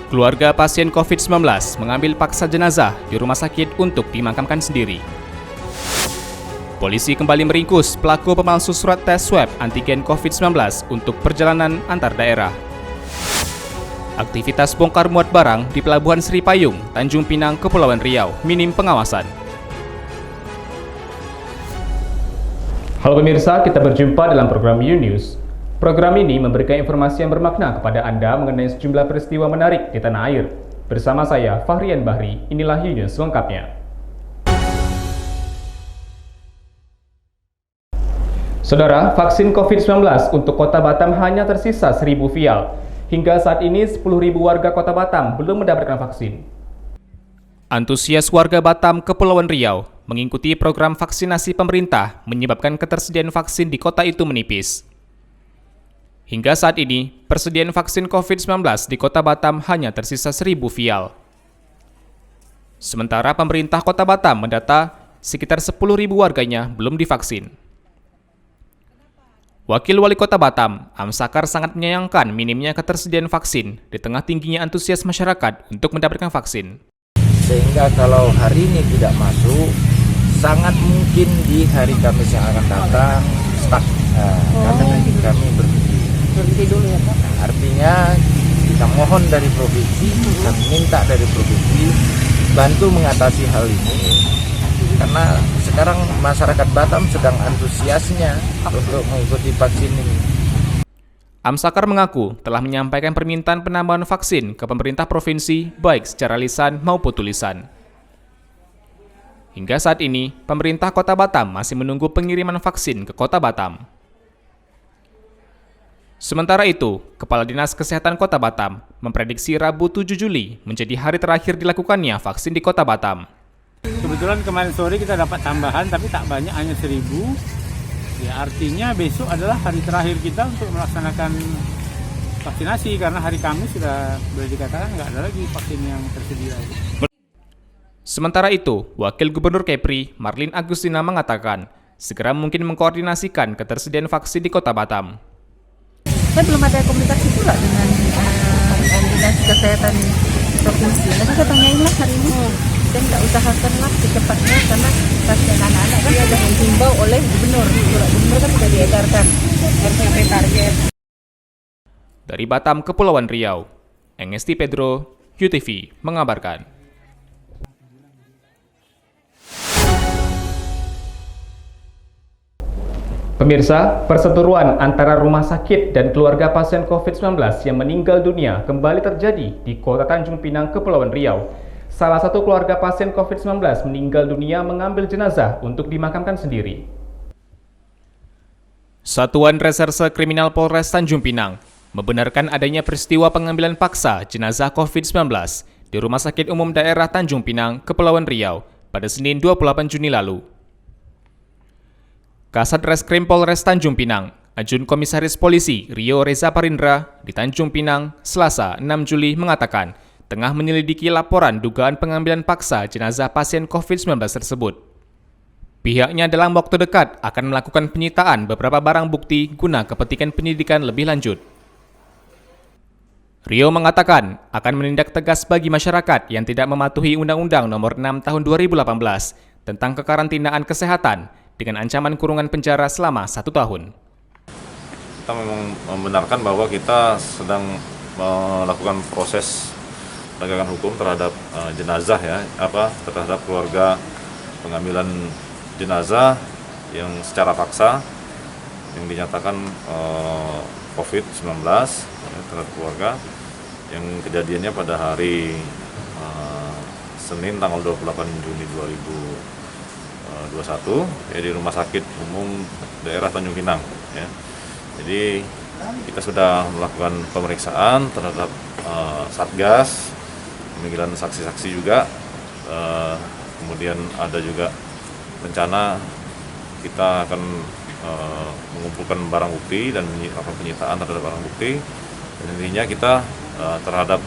Keluarga pasien COVID-19 mengambil paksa jenazah di rumah sakit untuk dimakamkan sendiri. Polisi kembali meringkus pelaku pemalsu surat tes swab antigen COVID-19 untuk perjalanan antar daerah. Aktivitas bongkar muat barang di Pelabuhan Sri Payung, Tanjung Pinang, Kepulauan Riau, minim pengawasan. Halo pemirsa, kita berjumpa dalam program U-News. Program ini memberikan informasi yang bermakna kepada Anda mengenai sejumlah peristiwa menarik di tanah air. Bersama saya, Fahrian Bahri, inilah U-News lengkapnya. Saudara, vaksin COVID-19 untuk Kota Batam hanya tersisa 1.000 vial. Hingga saat ini, 10.000 warga Kota Batam belum mendapatkan vaksin. Antusias warga Batam, Kepulauan Riau, mengikuti program vaksinasi pemerintah menyebabkan ketersediaan vaksin di kota itu menipis. Hingga saat ini, persediaan vaksin COVID-19 di Kota Batam hanya tersisa 1.000 vial. Sementara pemerintah Kota Batam mendata sekitar 10.000 warganya belum divaksin. Wakil Wali Kota Batam, Amsakar sangat menyayangkan minimnya ketersediaan vaksin di tengah tingginya antusias masyarakat untuk mendapatkan vaksin. Sehingga kalau hari ini tidak masuk, sangat mungkin di hari Kamis yang akan datang stuck. Karena kami berhenti dulu ya Pak. Artinya kita mohon dari provinsi, kita minta dari provinsi bantu mengatasi hal ini. Karena sekarang masyarakat Batam sedang antusiasnya untuk mengikuti vaksin ini. Amsakar mengaku telah menyampaikan permintaan penambahan vaksin ke pemerintah provinsi baik secara lisan maupun tulisan. Hingga saat ini, pemerintah Kota Batam masih menunggu pengiriman vaksin ke Kota Batam. Sementara itu, Kepala Dinas Kesehatan Kota Batam memprediksi Rabu 7 Juli menjadi hari terakhir dilakukannya vaksin di Kota Batam. Kebetulan kemarin sore kita dapat tambahan, tapi tak banyak, hanya 1.000. Ya, artinya besok adalah hari terakhir kita untuk melaksanakan vaksinasi, karena hari Kamis sudah boleh dikatakan nggak ada lagi vaksin yang tersedia. Sementara itu, Wakil Gubernur Kepri, Marlin Agustina mengatakan, segera mungkin mengkoordinasikan ketersediaan vaksin di Kota Batam. Saya belum ada komunikasi pula dengan Dinas Kesehatan Provinsi. Nanti saya tanyain lah hari ini. Dan kita usahakanlah secepatnya, karena pasien anak-anak kan sudah dihimbau oleh gubernur. Surat gubernur kan sudah diedarkan harus sampai target. Dari Batam, Kepulauan Riau, Engesti Pedro, UTV mengabarkan. Pemirsa, perseteruan antara rumah sakit dan keluarga pasien COVID-19 yang meninggal dunia kembali terjadi di Kota Tanjung Pinang, Kepulauan Riau. Salah satu keluarga pasien COVID-19 meninggal dunia mengambil jenazah untuk dimakamkan sendiri. Satuan Reserse Kriminal Polres Tanjung Pinang membenarkan adanya peristiwa pengambilan paksa jenazah COVID-19 di Rumah Sakit Umum Daerah Tanjung Pinang, Kepulauan Riau pada Senin 28 Juni lalu. Kasat Reskrim Polres Tanjung Pinang, Ajun Komisaris Polisi Rio Reza Parindra di Tanjung Pinang, Selasa 6 Juli mengatakan tengah menyelidiki laporan dugaan pengambilan paksa jenazah pasien COVID-19 tersebut. Pihaknya dalam waktu dekat akan melakukan penyitaan beberapa barang bukti guna kepentingan penyidikan lebih lanjut. Rio mengatakan akan menindak tegas bagi masyarakat yang tidak mematuhi Undang-Undang Nomor 6 Tahun 2018 tentang kekarantinaan kesehatan dengan ancaman kurungan penjara selama 1 tahun. Kita memang membenarkan bahwa kita sedang melakukan proses penegakan hukum terhadap jenazah terhadap keluarga pengambilan jenazah yang secara paksa yang dinyatakan COVID-19 terhadap keluarga yang kejadiannya pada hari Senin tanggal 28 Juni 2021 di Rumah Sakit Umum Daerah Tanjung Pinang. Ya. Jadi kita sudah melakukan pemeriksaan terhadap Satgas, pemanggilan saksi-saksi juga, kemudian ada juga rencana kita akan mengumpulkan barang bukti dan melakukan penyitaan terhadap barang bukti. Dan intinya kita terhadap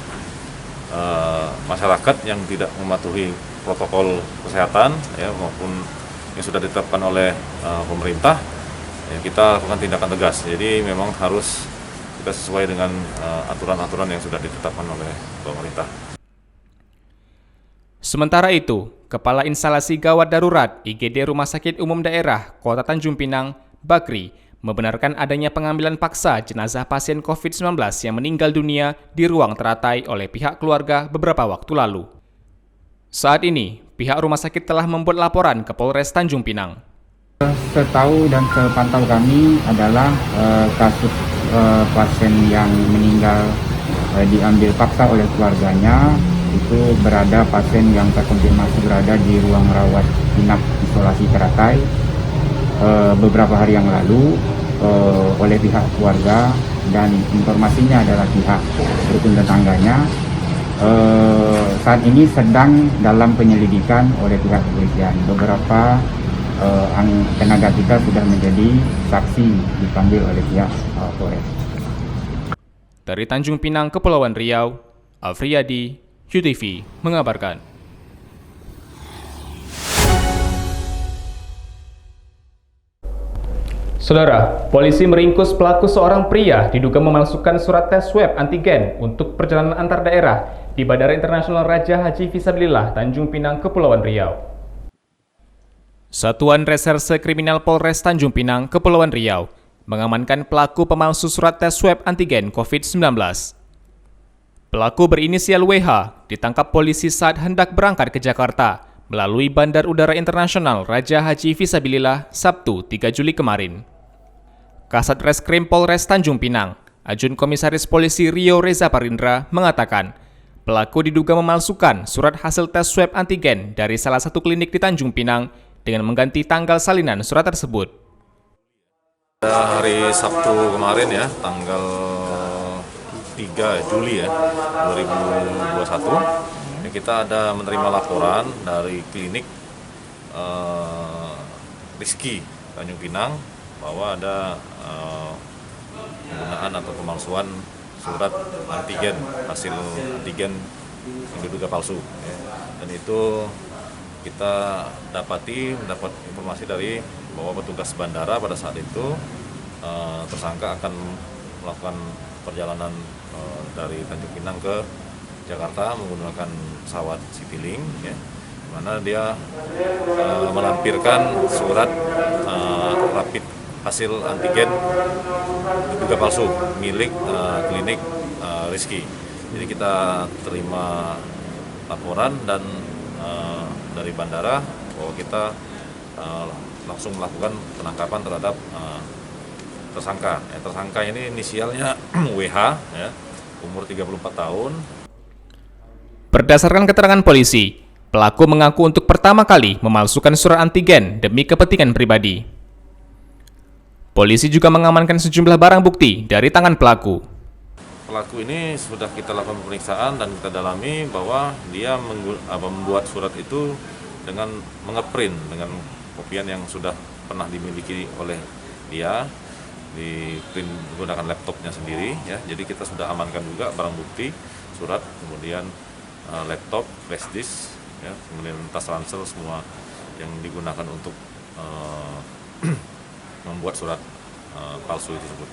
masyarakat yang tidak mematuhi protokol kesehatan ya, maupun yang sudah ditetapkan oleh pemerintah, ya, kita lakukan tindakan tegas. Jadi memang harus kita sesuai dengan aturan-aturan yang sudah ditetapkan oleh pemerintah. Sementara itu, Kepala Instalasi Gawat Darurat IGD Rumah Sakit Umum Daerah Kota Tanjung Pinang, Bakri, membenarkan adanya pengambilan paksa jenazah pasien COVID-19 yang meninggal dunia di ruang teratai oleh pihak keluarga beberapa waktu lalu. Saat ini, pihak rumah sakit telah membuat laporan ke Polres Tanjung Pinang. Setahu dan sepantau kami adalah kasus pasien yang meninggal diambil paksa oleh keluarganya, itu berada pasien yang terkonfirmasi berada di ruang rawat inap isolasi teratai beberapa hari yang lalu oleh pihak keluarga, dan informasinya adalah pihak rukun tetangganya saat ini sedang dalam penyelidikan oleh pihak kepolisian. Beberapa tenaga kita sudah menjadi saksi dipanggil oleh pihak Polres. Dari Tanjung Pinang, Kepulauan Riau, Afriyadi, UTV mengabarkan. Saudara, polisi meringkus pelaku seorang pria diduga memalsukan surat tes swab antigen untuk perjalanan antar daerah di Bandara Internasional Raja Haji Fisabilillah Tanjung Pinang, Kepulauan Riau. Satuan Reserse Kriminal Polres Tanjung Pinang, Kepulauan Riau, mengamankan pelaku pemalsu surat tes swab antigen COVID-19. Pelaku berinisial WH ditangkap polisi saat hendak berangkat ke Jakarta melalui Bandar Udara Internasional Raja Haji Fisabilillah Sabtu 3 Juli kemarin. Kasat Reskrim Polres Tanjung Pinang, Ajun Komisaris Polisi Rio Reza Parindra mengatakan, pelaku diduga memalsukan surat hasil tes swab antigen dari salah satu klinik di Tanjung Pinang dengan mengganti tanggal salinan surat tersebut. Hari Sabtu kemarin ya, tanggal 3 Juli ya, 2021, kita ada menerima laporan dari klinik Rizky Tanjung Pinang bahwa ada penggunaan atau pemalsuan surat antigen, hasil antigen yang diduga palsu ya. Dan itu kita mendapat informasi dari bahwa petugas bandara pada saat itu tersangka akan melakukan perjalanan dari Tanjung Pinang ke Jakarta menggunakan pesawat Citylink ya, di mana dia melampirkan surat rapid hasil antigen diduga palsu milik klinik Rizky. Jadi kita terima laporan dan dari bandara bahwa kita langsung melakukan penangkapan terhadap tersangka. Tersangka ini inisialnya WH, ya, umur 34 tahun. Berdasarkan keterangan polisi, pelaku mengaku untuk pertama kali memalsukan surat antigen demi kepentingan pribadi. Polisi juga mengamankan sejumlah barang bukti dari tangan pelaku. Pelaku ini sudah kita lakukan pemeriksaan dan kita dalami bahwa dia membuat surat itu dengan mengeprint dengan kopian yang sudah pernah dimiliki oleh dia, di print menggunakan laptopnya sendiri ya. Jadi kita sudah amankan juga barang bukti, surat, kemudian laptop, flash disk ya, kemudian tas ransel, semua yang digunakan untuk membuat surat palsu tersebut.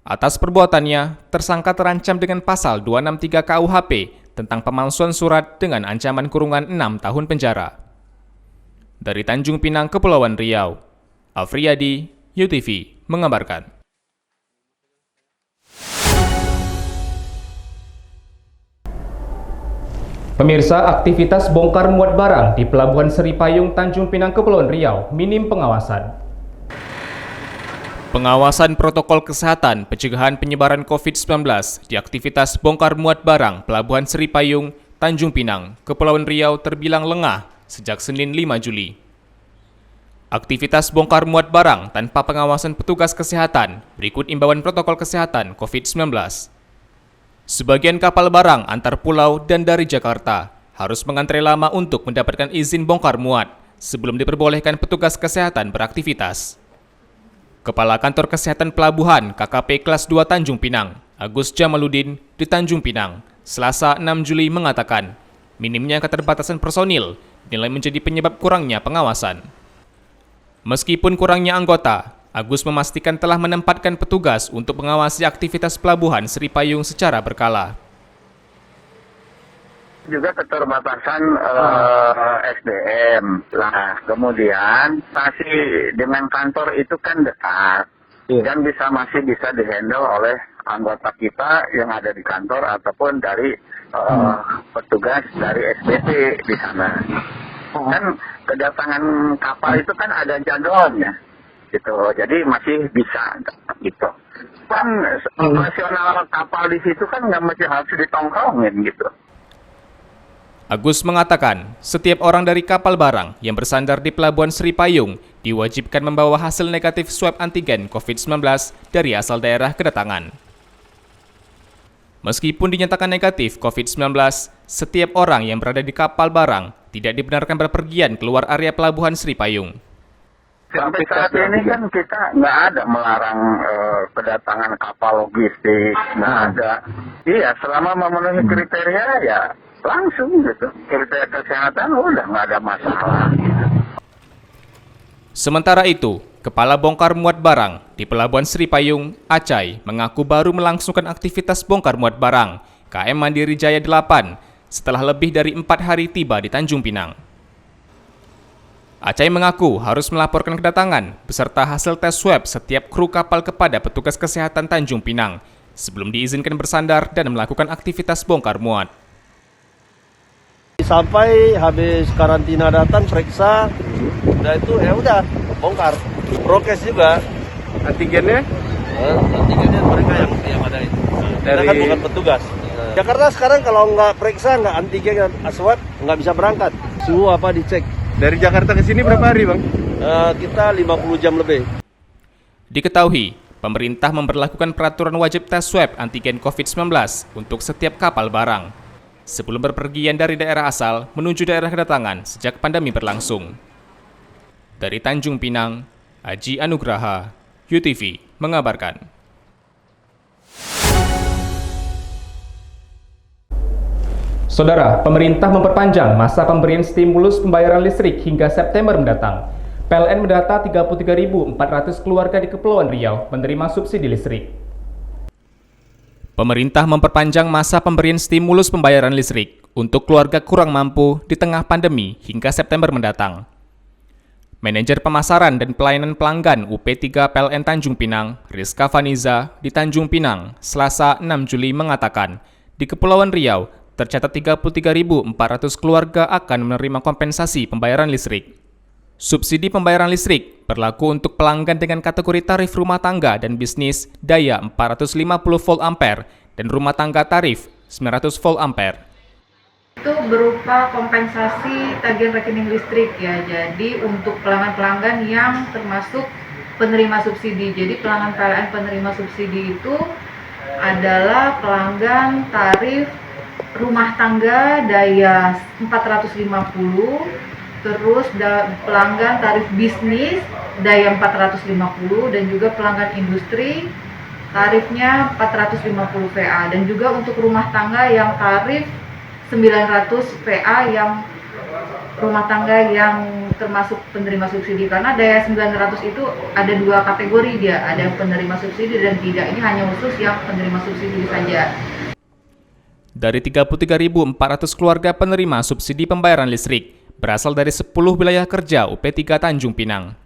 Atas perbuatannya, tersangka terancam dengan pasal 263 KUHP tentang pemalsuan surat dengan ancaman kurungan 6 tahun penjara. Dari Tanjung Pinang, Kepulauan Riau, Afriyadi, UTV mengabarkan. Pemirsa, aktivitas bongkar muat barang di Pelabuhan Seri Payung, Tanjung Pinang, Kepulauan Riau minim pengawasan. Pengawasan protokol kesehatan pencegahan penyebaran COVID-19 di aktivitas bongkar muat barang Pelabuhan Seri Payung, Tanjung Pinang, Kepulauan Riau terbilang lengah sejak Senin 5 Juli. Aktivitas bongkar muat barang tanpa pengawasan petugas kesehatan berikut imbauan protokol kesehatan COVID-19. Sebagian kapal barang antar pulau dan dari Jakarta harus mengantre lama untuk mendapatkan izin bongkar muat sebelum diperbolehkan petugas kesehatan beraktivitas. Kepala Kantor Kesehatan Pelabuhan KKP Kelas 2 Tanjung Pinang, Agus Jamaludin di Tanjung Pinang, Selasa 6 Juli mengatakan, minimnya keterbatasan personil dinilai menjadi penyebab kurangnya pengawasan. Meskipun kurangnya anggota, Agus memastikan telah menempatkan petugas untuk mengawasi aktivitas pelabuhan Sri Payung secara berkala. Juga keterbatasan SDM. Nah, kemudian stasi dengan kantor itu kan dekat dan masih bisa dihandle oleh anggota kita yang ada di kantor ataupun dari petugas dari SBT di sana. Kan kedatangan kapal itu kan ada jadwalnya. Gitu, jadi masih bisa gitu. Kan operasional kapal di situ kan nggak mesti harus ditongkrongin gitu. Agus mengatakan, setiap orang dari kapal barang yang bersandar di Pelabuhan Sri Payung diwajibkan membawa hasil negatif swab antigen COVID-19 dari asal daerah kedatangan. Meskipun dinyatakan negatif COVID-19, setiap orang yang berada di kapal barang tidak dibenarkan berpergian keluar area Pelabuhan Sri Payung. Sampai saat ini kan kita nggak ada melarang kedatangan kapal logistik, nggak ada. Iya, selama memenuhi kriteria ya langsung gitu. Kriteria kesehatan udah nggak ada masalah. Sementara itu, Kepala Bongkar Muat Barang di Pelabuhan Sri Payung, Acai, mengaku baru melangsungkan aktivitas bongkar muat barang KM Mandiri Jaya 8 setelah lebih dari 4 hari tiba di Tanjung Pinang. Acai mengaku harus melaporkan kedatangan beserta hasil tes swab setiap kru kapal kepada petugas kesehatan Tanjung Pinang sebelum diizinkan bersandar dan melakukan aktivitas bongkar muat. Sampai habis karantina datang periksa, udah itu ya udah bongkar. Prokes juga. Antigennya? Antigennya mereka yang ada itu. Kita kan bukan petugas. Jakarta sekarang kalau nggak periksa, nggak antigen swab, nggak bisa berangkat. Suhu apa dicek. Dari Jakarta ke sini berapa hari, Bang? Kita 50 jam lebih. Diketahui, pemerintah memberlakukan peraturan wajib tes swab antigen COVID-19 untuk setiap kapal barang sebelum berpergian dari daerah asal menuju daerah kedatangan sejak pandemi berlangsung. Dari Tanjung Pinang, Aji Anugraha, UTV mengabarkan. Saudara, pemerintah memperpanjang masa pemberian stimulus pembayaran listrik hingga September mendatang. PLN mendata 33.400 keluarga di Kepulauan Riau menerima subsidi listrik. Pemerintah memperpanjang masa pemberian stimulus pembayaran listrik untuk keluarga kurang mampu di tengah pandemi hingga September mendatang. Manajer Pemasaran dan Pelayanan Pelanggan UP3 PLN Tanjung Pinang, Rizka Faniza, di Tanjung Pinang, Selasa 6 Juli mengatakan, di Kepulauan Riau tercatat 33.400 keluarga akan menerima kompensasi pembayaran listrik. Subsidi pembayaran listrik berlaku untuk pelanggan dengan kategori tarif rumah tangga dan bisnis daya 450 volt ampere dan rumah tangga tarif 900 volt ampere. Itu berupa kompensasi tagihan rekening listrik ya. Jadi untuk pelanggan-pelanggan yang termasuk penerima subsidi. Jadi pelanggan PLN penerima subsidi itu adalah pelanggan tarif rumah tangga daya 450, terus pelanggan tarif bisnis daya 450 dan juga pelanggan industri tarifnya 450 VA dan juga untuk rumah tangga yang tarif 900 VA yang rumah tangga yang termasuk penerima subsidi, karena daya 900 itu ada dua kategori dia, ada yang penerima subsidi dan tidak. Ini hanya khusus yang penerima subsidi saja. Dari 33.400 keluarga penerima subsidi pembayaran listrik berasal dari 10 wilayah kerja UP3 Tanjung Pinang.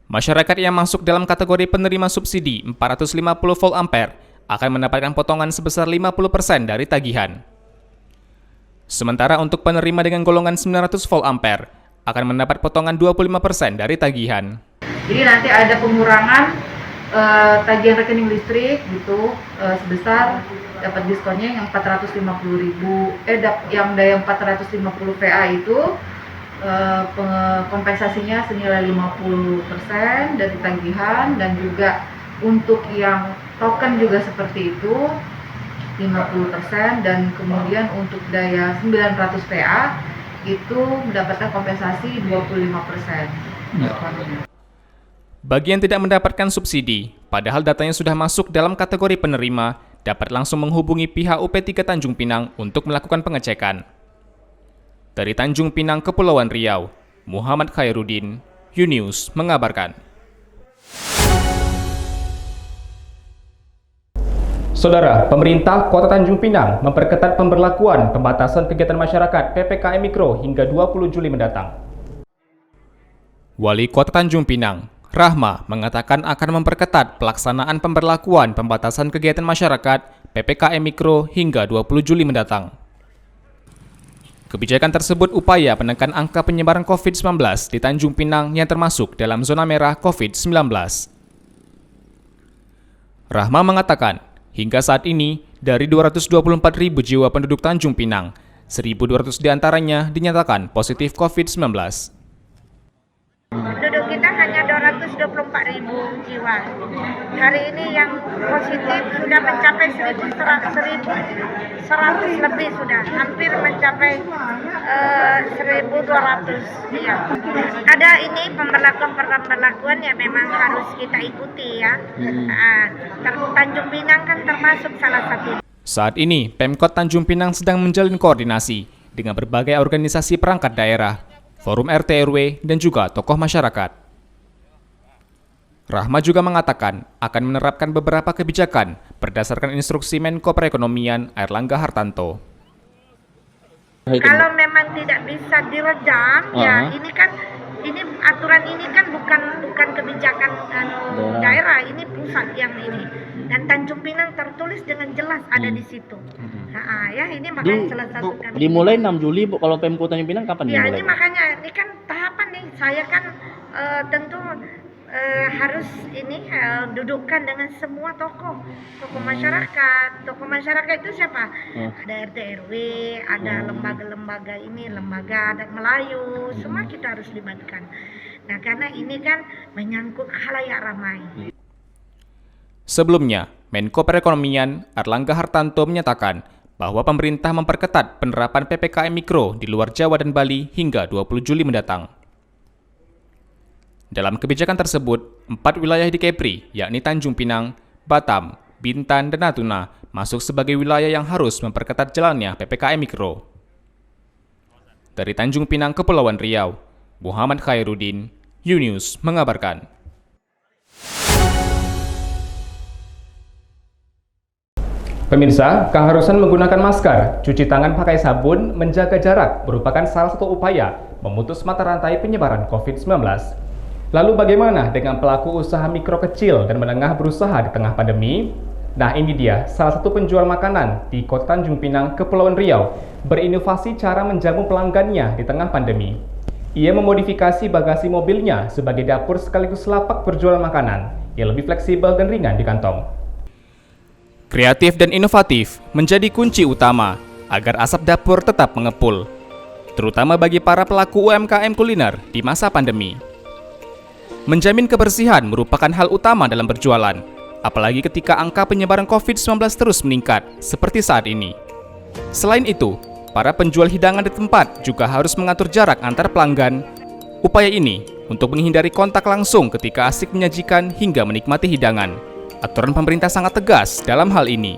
Masyarakat yang masuk dalam kategori penerima subsidi 450 volt ampere akan mendapatkan potongan sebesar 50% dari tagihan. Sementara untuk penerima dengan golongan 900 volt ampere akan mendapat potongan 25% dari tagihan. Jadi nanti ada pengurangan tagihan rekening listrik gitu sebesar dapat diskonnya yang 450.000 yang daya 450 VA itu kompensasinya senilai 50% dari tagihan, dan juga untuk yang token juga seperti itu 50%, dan kemudian untuk daya 900 VA itu mendapatkan kompensasi 25%. Bagi yang tidak mendapatkan subsidi, padahal datanya sudah masuk dalam kategori penerima, dapat langsung menghubungi pihak UP3 Tanjung Pinang untuk melakukan pengecekan. Dari Tanjung Pinang, Kepulauan Riau, Muhammad Khairuddin, UNews mengabarkan. Saudara, pemerintah Kota Tanjung Pinang memperketat pemberlakuan pembatasan kegiatan masyarakat PPKM Mikro hingga 20 Juli mendatang. Wali Kota Tanjung Pinang, Rahma, mengatakan akan memperketat pelaksanaan pemberlakuan pembatasan kegiatan masyarakat PPKM Mikro hingga 20 Juli mendatang. Kebijakan tersebut upaya menekan angka penyebaran COVID-19 di Tanjung Pinang yang termasuk dalam zona merah COVID-19. Rahma mengatakan, hingga saat ini, dari 224.000 jiwa penduduk Tanjung Pinang, 1.200 diantaranya dinyatakan positif COVID-19. Penduduk kita hanya 224.000 jiwa. Hari ini yang positif sudah mencapai 1.100 lebih sudah, hampir mencapai 1.200. Ya. Ada ini pemberlakuan yang memang harus kita ikuti ya. Tanjung Pinang kan termasuk salah satu. Saat ini, Pemkot Tanjung Pinang sedang menjalin koordinasi dengan berbagai organisasi perangkat daerah, forum RT RW, dan juga tokoh masyarakat. Rahma juga mengatakan akan menerapkan beberapa kebijakan berdasarkan instruksi Menko Perekonomian Airlangga Hartanto. Kalau memang tidak bisa diredam, ya ini aturan ini kan bukan kebijakan daerah, ini pusat yang ini. Dan Tanjung Pinang tertulis dengan jelas ada di situ. Ya ini makanya salah satu kami. Dimulai 6 Juli, Bu. Kalau Pemkot Tanjung Pinang kapan ya, dimulai? ini makanya ini kan tahapan nih. Saya kan tentu harus ini dudukkan dengan semua tokoh masyarakat. Tokoh masyarakat itu siapa? Ada RT RW, ada lembaga-lembaga ini, lembaga adat Melayu, semua kita harus libatkan. Nah, karena ini kan menyangkut khalayak ramai. Sebelumnya, Menko Perekonomian Airlangga Hartanto menyatakan bahwa pemerintah memperketat penerapan PPKM Mikro di luar Jawa dan Bali hingga 20 Juli mendatang. Dalam kebijakan tersebut, 4 wilayah di Kepri, yakni Tanjung Pinang, Batam, Bintan, dan Natuna, masuk sebagai wilayah yang harus memperketat jalannya PPKM Mikro. Dari Tanjung Pinang, Kepulauan Riau, Muhammad Khairuddin, U-News mengabarkan. Pemirsa, keharusan menggunakan masker, cuci tangan pakai sabun, menjaga jarak merupakan salah satu upaya memutus mata rantai penyebaran COVID-19. Lalu bagaimana dengan pelaku usaha mikro kecil dan menengah berusaha di tengah pandemi? Nah, ini dia salah satu penjual makanan di Kota Tanjung Pinang, Kepulauan Riau, berinovasi cara menjamu pelanggannya di tengah pandemi. Ia memodifikasi bagasi mobilnya sebagai dapur sekaligus lapak berjualan makanan yang lebih fleksibel dan ringan di kantong. Kreatif dan inovatif menjadi kunci utama agar asap dapur tetap mengepul, terutama bagi para pelaku UMKM kuliner di masa pandemi. Menjamin kebersihan merupakan hal utama dalam berjualan, apalagi ketika angka penyebaran COVID-19 terus meningkat seperti saat ini. Selain itu, para penjual hidangan di tempat juga harus mengatur jarak antar pelanggan. Upaya ini untuk menghindari kontak langsung ketika asik menyajikan hingga menikmati hidangan. Aturan pemerintah sangat tegas dalam hal ini.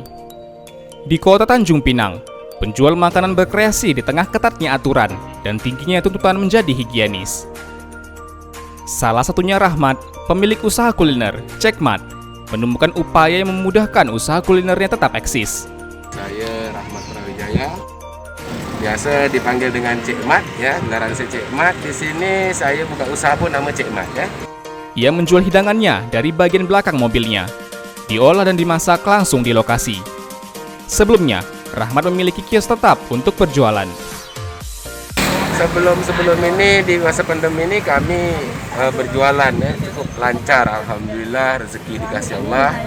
Di Kota Tanjung Pinang, penjual makanan berkreasi di tengah ketatnya aturan dan tingginya tuntutan menjadi higienis. Salah satunya Rahmat, pemilik usaha kuliner, Cekmat, menemukan upaya yang memudahkan usaha kulinernya tetap eksis. Saya Rahmat Prawijaya, biasa dipanggil dengan Cekmat ya, benaran saya Cekmat. Di sini saya buka usaha pun nama Cekmat ya. Ia menjual hidangannya dari bagian belakang mobilnya, diolah dan dimasak langsung di lokasi. Sebelumnya, Rahmat memiliki kios tetap untuk berjualan. Sebelum ini di masa pandemi ini kami berjualan ya, cukup lancar, alhamdulillah, rezeki dikasih Allah.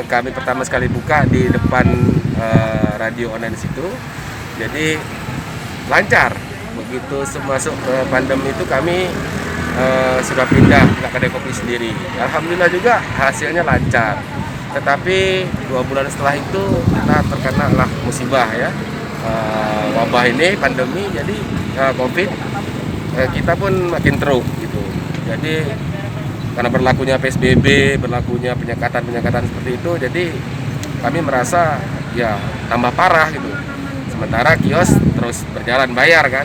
Kami pertama sekali buka di depan radio online situ, jadi lancar. Begitu masuk ke pandemi itu kami sudah pindah ke kedai kopi sendiri. Alhamdulillah juga hasilnya lancar. Tetapi 2 bulan setelah itu kita terkena lah musibah ya. Wabah ini, pandemi, jadi COVID, kita pun makin teruk gitu. Jadi karena berlakunya PSBB, berlakunya penyekatan seperti itu, jadi kami merasa ya tambah parah gitu. Sementara kios terus berjalan bayar kan.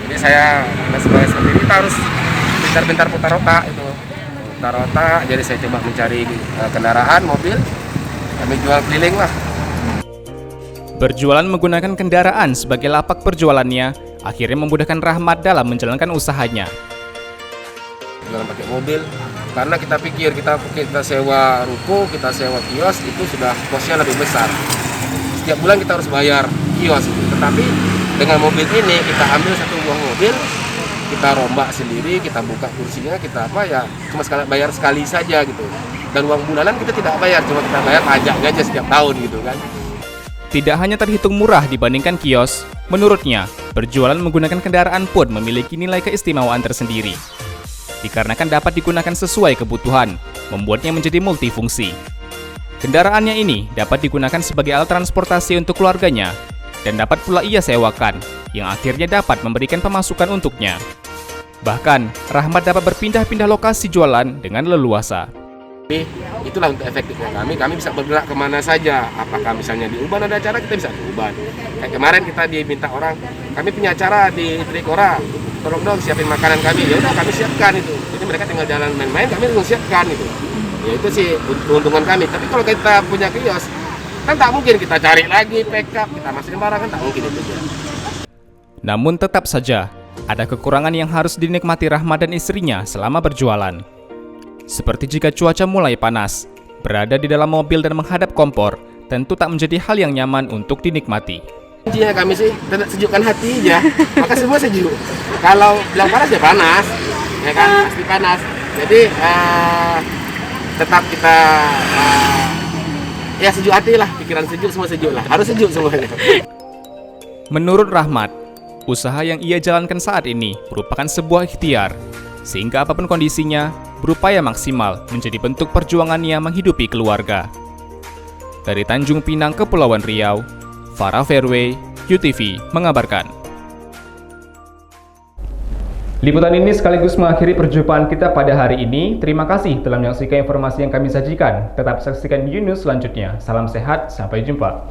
Jadi saya sebagai seperti ini kita harus pintar-pintar putar otak itu. Putar otak, jadi saya coba mencari kendaraan, mobil kami jual keliling lah. Berjualan menggunakan kendaraan sebagai lapak perjualannya akhirnya memudahkan Rahmat dalam menjalankan usahanya. Jualan pakai mobil, karena kita pikir kita sewa ruko, kita sewa kios itu sudah kosnya lebih besar. Setiap bulan kita harus bayar kios itu. Tetapi dengan mobil ini kita ambil satu buah mobil, kita rombak sendiri, kita buka kursinya, kita cuma bayar sekali saja gitu. Dan uang bulanan kita tidak bayar, cuma kita bayar pajaknya aja setiap tahun gitu kan. Tidak hanya terhitung murah dibandingkan kios, menurutnya berjualan menggunakan kendaraan pun memiliki nilai keistimewaan tersendiri. Dikarenakan dapat digunakan sesuai kebutuhan, membuatnya menjadi multifungsi. Kendaraannya ini dapat digunakan sebagai alat transportasi untuk keluarganya, dan dapat pula ia sewakan, yang akhirnya dapat memberikan pemasukan untuknya. Bahkan, Rahmat dapat berpindah-pindah lokasi jualan dengan leluasa. Itulah untuk efektifnya kami bisa bergerak kemana saja. Apakah misalnya di Uban ada acara, kita bisa di Uban. Kayak kemarin kita diminta orang, kami punya acara di Trikora, tolong dong siapin makanan kami. Ya udah kami siapkan itu. Jadi mereka tinggal jalan main-main, kami langsung siapkan itu. Ya itu sih keuntungan kami. Tapi kalau kita punya kios, kan tak mungkin kita cari lagi backup, kita masukin barang kan tak mungkin itu. Namun tetap saja ada kekurangan yang harus dinikmati Rahmat dan istrinya selama berjualan. Seperti jika cuaca mulai panas, berada di dalam mobil dan menghadap kompor tentu tak menjadi hal yang nyaman untuk dinikmati. Kuncinya kami sih tetap sejukkan hati aja, maka semua sejuk. Kalau bilang panas ya panas, ya kan pasti panas. Jadi tetap kita ya sejuk hati lah, pikiran sejuk, semua sejuk lah, harus sejuk semuanya. Menurut Rahmat, usaha yang ia jalankan saat ini merupakan sebuah ikhtiar, sehingga apapun kondisinya, berupaya maksimal menjadi bentuk perjuangannya menghidupi keluarga. Dari Tanjung Pinang, Kepulauan Riau, Farah Fairway, UTV mengabarkan. Liputan ini sekaligus mengakhiri perjumpaan kita pada hari ini. Terima kasih telah menyaksikan informasi yang kami sajikan. Tetap saksikan News selanjutnya. Salam sehat, sampai jumpa.